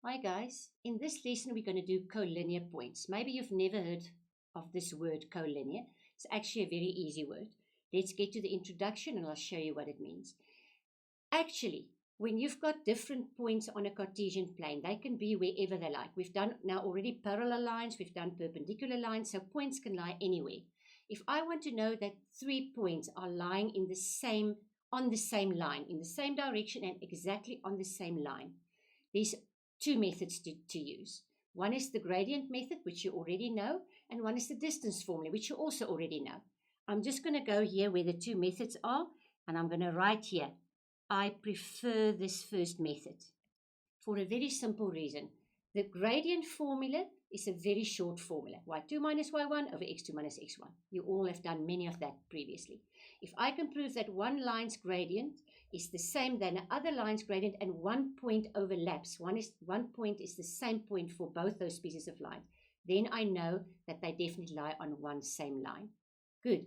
Hi guys, in this lesson we're going to do collinear points. Maybe you've never heard of this word collinear. It's actually a very easy word. Let's get to the introduction and I'll show you what it means. Actually, when you've got different points on a Cartesian plane, they can be wherever they like. We've done now already parallel lines, we've done perpendicular lines, so points can lie anywhere. If I want to know that 3 points are lying on the same line, in the same direction and exactly on the same line, there's two methods to use. One is the gradient method, which you already know, and one is the distance formula, which you also already know. I'm just going to go here where the two methods are, and I'm going to write here, I prefer this first method for a very simple reason. The gradient formula is a very short formula, y2 minus y1 over x2 minus x1. You all have done many of that previously. If I can prove that one line's gradient is the same than another line's gradient and one point overlaps, one point is the same point for both those pieces of line, then I know that they definitely lie on one same line. Good.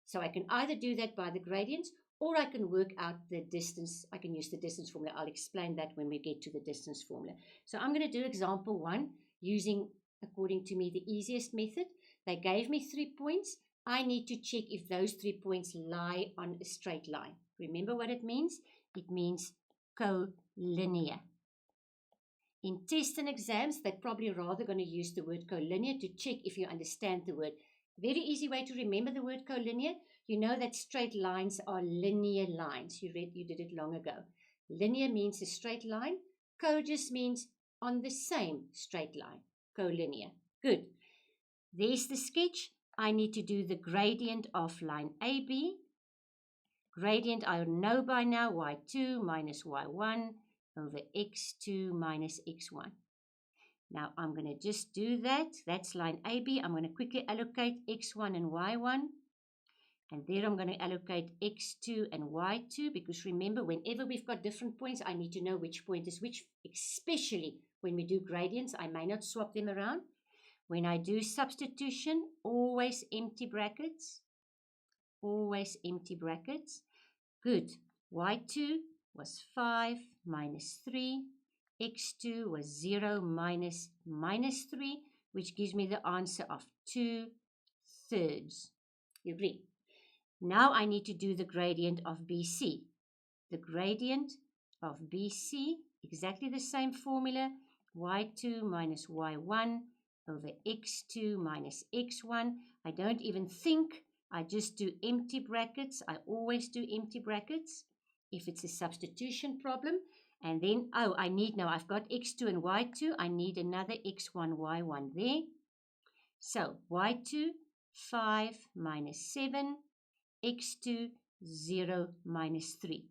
So I can either do that by the gradients, or I can work out the distance. I can use the distance formula. I'll explain that when we get to the distance formula. So I'm going to do example 1 using, according to me, the easiest method. They gave me 3 points. I need to check if those 3 points lie on a straight line. Remember what it means? It means collinear. In tests and exams, they're probably rather going to use the word collinear to check if you understand the word. Very easy way to remember the word collinear. You know that straight lines are linear lines. You did it long ago. Linear means a straight line. Co just means on the same straight line. Collinear. Good. There's the sketch. I need to do the gradient of line AB. Gradient I know by now, y2 minus y1 over x2 minus x1. Now I'm going to just do that. That's line AB. I'm going to quickly allocate x1 and y1. And there I'm going to allocate x2 and y2, because remember, whenever we've got different points, I need to know which point is which, especially when we do gradients. I may not swap them around. When I do substitution, always empty brackets. Always empty brackets. Good. y2 was 5 minus 3. x2 was 0 minus 3, which gives me the answer of 2/3. You agree? Now I need to do the gradient of BC. The gradient of BC, exactly the same formula, y2 minus y1 over x2 minus x1. I don't even think, I just do empty brackets. I always do empty brackets if it's a substitution problem. And then, I've got x2 and y2. I need another x1, y1 there. So y2, 5 minus 7. x2, 0 minus 3.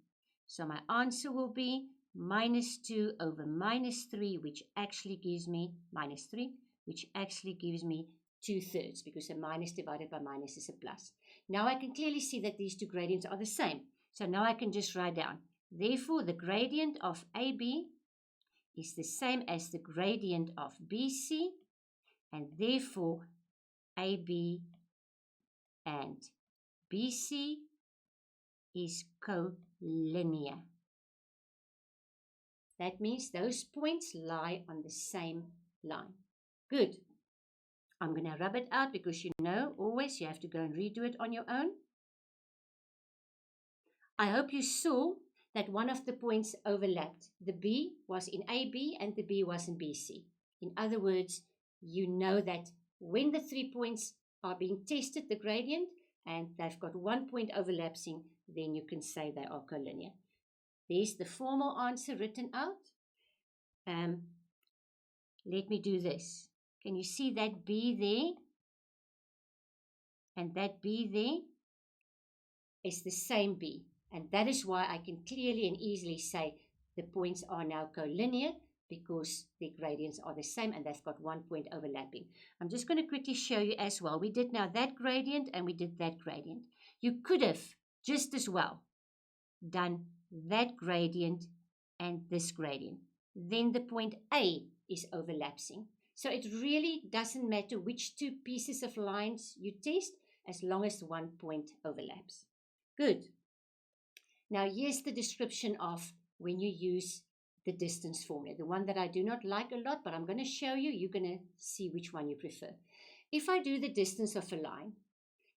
So my answer will be minus 2 over minus 3, which actually gives me minus 3, which actually gives me 2/3, because a minus divided by minus is a plus. Now I can clearly see that these two gradients are the same. So now I can just write down. Therefore, the gradient of AB is the same as the gradient of BC, and therefore AB and BC is collinear. That means those points lie on the same line. Good. I'm going to rub it out because you know always you have to go and redo it on your own. I hope you saw that one of the points overlapped. The B was in AB and the B was in BC. In other words, you know that when the 3 points are being tested, the gradient, and they've got 1 point overlapping, then you can say they are collinear. There's the formal answer written out. Let me do this. Can you see that B there? And that B there is the same B. And that is why I can clearly and easily say the points are now collinear, because the gradients are the same and they've got 1 point overlapping. I'm just going to quickly show you as well. We did now that gradient and we did that gradient. You could have just as well done that gradient and this gradient. Then the point A is overlapping. So it really doesn't matter which two pieces of lines you test, as long as 1 point overlaps. Good. Now here's the description of when you use the distance formula, the one that I do not like a lot, but I'm going to show you. You're going to see which one you prefer. If I do the distance of a line,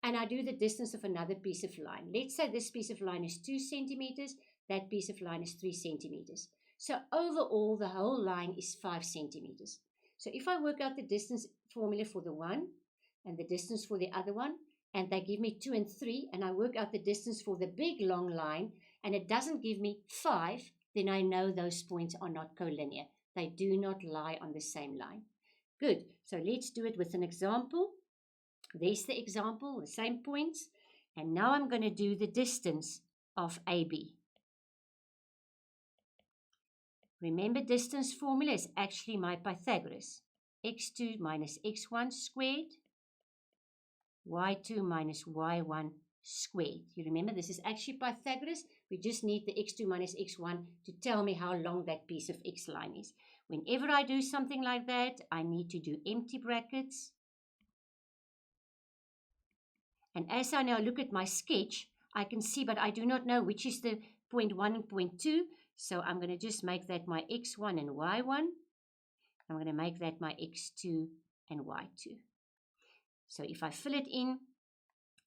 and I do the distance of another piece of line, let's say this piece of line is 2 centimeters, that piece of line is 3 centimeters. So overall, the whole line is 5 centimeters. So if I work out the distance formula for the one and the distance for the other one, and they give me 2 and 3, and I work out the distance for the big long line, and it doesn't give me 5, then I know those points are not collinear. They do not lie on the same line. Good. So let's do it with an example. There's the example, the same points. And now I'm going to do the distance of AB. Remember, distance formula is actually my Pythagoras. x2 minus x1 squared, y2 minus y1 squared. You remember, this is actually Pythagoras. We just need the x2 minus x1 to tell me how long that piece of x line is. Whenever I do something like that, I need to do empty brackets. And as I now look at my sketch, I can see, but I do not know which is the point 1 and point 2. So I'm going to just make that my x1 and y1. I'm going to make that my x2 and y2. So if I fill it in,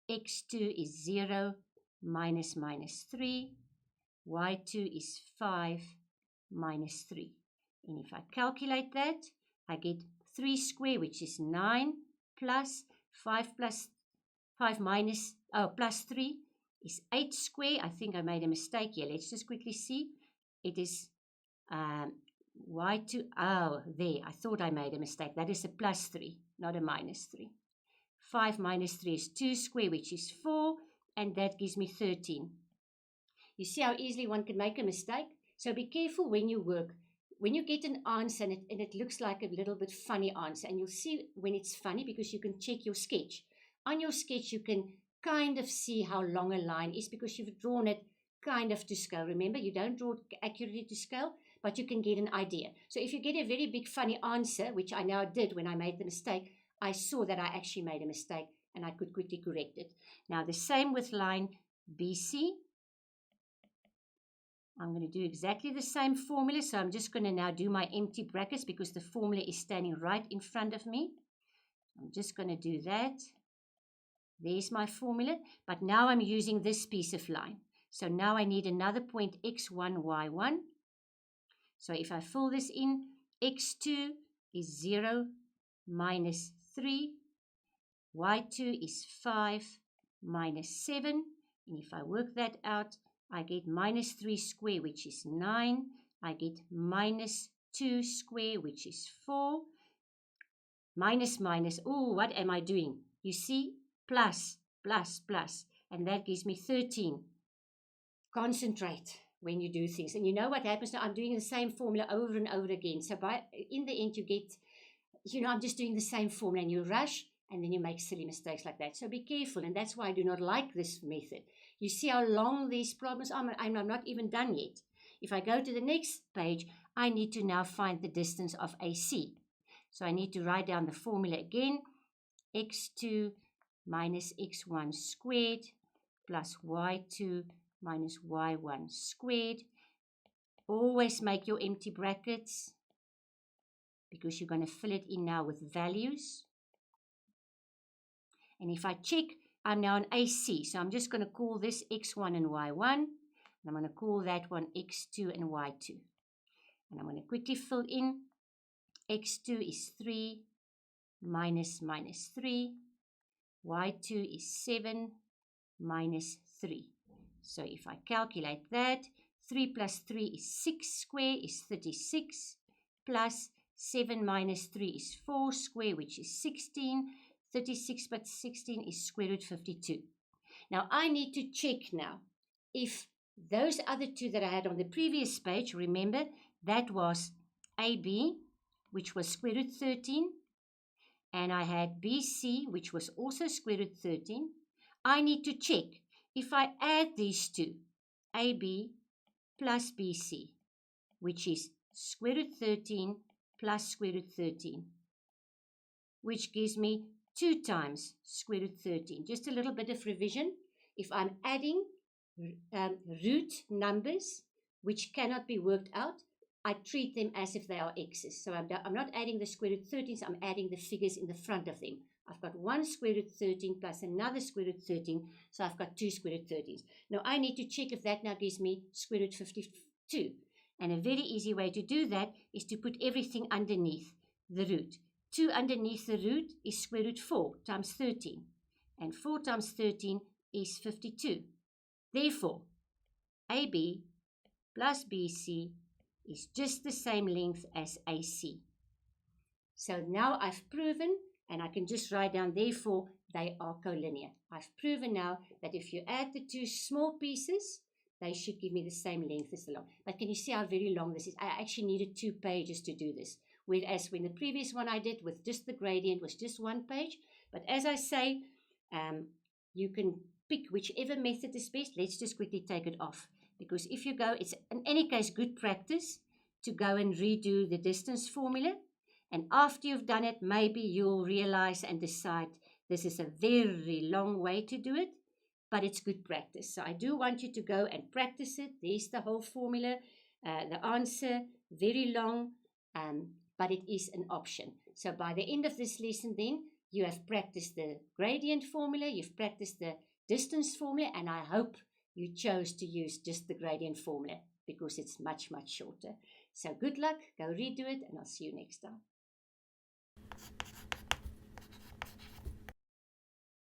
x2 is 0 minus 3. Y2 is 5 minus 3. And if I calculate that, I get 3 square, which is 9, plus 5 plus 5 minus, plus 3 is 8 square. I think I made a mistake here. Let's just quickly see. It is y2. Oh, there. I thought I made a mistake. That is a plus 3, not a minus 3. 5 minus 3 is 2 square, which is 4, and that gives me 13. You see how easily one can make a mistake? So be careful when you work. When you get an answer and it looks like a little bit funny answer, and you'll see when it's funny because you can check your sketch. On your sketch, you can kind of see how long a line is because you've drawn it kind of to scale. Remember, you don't draw it accurately to scale, but you can get an idea. So if you get a very big funny answer, which I now did when I made the mistake, I saw that I actually made a mistake and I could quickly correct it. Now the same with line BC. I'm going to do exactly the same formula. So I'm just going to now do my empty brackets because the formula is standing right in front of me. I'm just going to do that. There's my formula, but now I'm using this piece of line. So now I need another point x1, y1. So if I fill this in, x2 is 0 minus 3, y2 is 5 minus 7, and if I work that out, I get minus 3 square, which is 9. I get minus 2 square, which is 4. Minus, oh, what am I doing? You see? Plus, and that gives me 13. Concentrate when you do things. And you know what happens now? I'm doing the same formula over and over again. So in the end, you get, I'm just doing the same formula, and you rush, and then you make silly mistakes like that. So be careful, and that's why I do not like this method. You see how long these problems are? I'm not even done yet. If I go to the next page, I need to now find the distance of AC. So I need to write down the formula again. x2 minus x1 squared plus y2 minus y1 squared. Always make your empty brackets because you're going to fill it in now with values. And if I check, I'm now on AC. So I'm just going to call this x1 and y1. And I'm going to call that one x2 and y2. And I'm going to quickly fill in. x2 is 3 minus 3. y2 is 7 minus 3. So if I calculate that, 3 plus 3 is 6 square is 36, plus 7 minus 3 is 4 square, which is 16. 36 but 16 is square root 52. Now I need to check now if those other two that I had on the previous page, remember, that was AB, which was square root 13, and I had BC, which was also square root 13. I need to check if I add these two, AB plus BC, which is square root 13 plus square root 13, which gives me 2 times square root 13. Just a little bit of revision. If I'm adding root numbers, which cannot be worked out, I treat them as if they are x's. So I'm not adding the square root 13s, I'm adding the figures in the front of them. I've got one square root 13 plus another square root 13, so I've got two square root 13s. Now I need to check if that now gives me square root 52. And a very easy way to do that is to put everything underneath the root. 2 underneath the root is square root 4 times 13. And 4 times 13 is 52. Therefore, AB plus BC is just the same length as AC. So now I've proven, and I can just write down, therefore, they are collinear. I've proven now that if you add the two small pieces, they should give me the same length as the long. But can you see how very long this is? I actually needed 2 pages to do this. Whereas when the previous one I did with just the gradient was just 1 page. But as I say, you can pick whichever method is best. Let's just quickly take it off. Because if you go, it's in any case good practice to go and redo the distance formula. And after you've done it, maybe you'll realize and decide this is a very long way to do it, but it's good practice. So I do want you to go and practice it. There's the whole formula, the answer, very long, but it is an option. So by the end of this lesson then, you have practiced the gradient formula, you've practiced the distance formula, and I hope you chose to use just the gradient formula because it's much, much shorter. So good luck, go redo it, and I'll see you next time.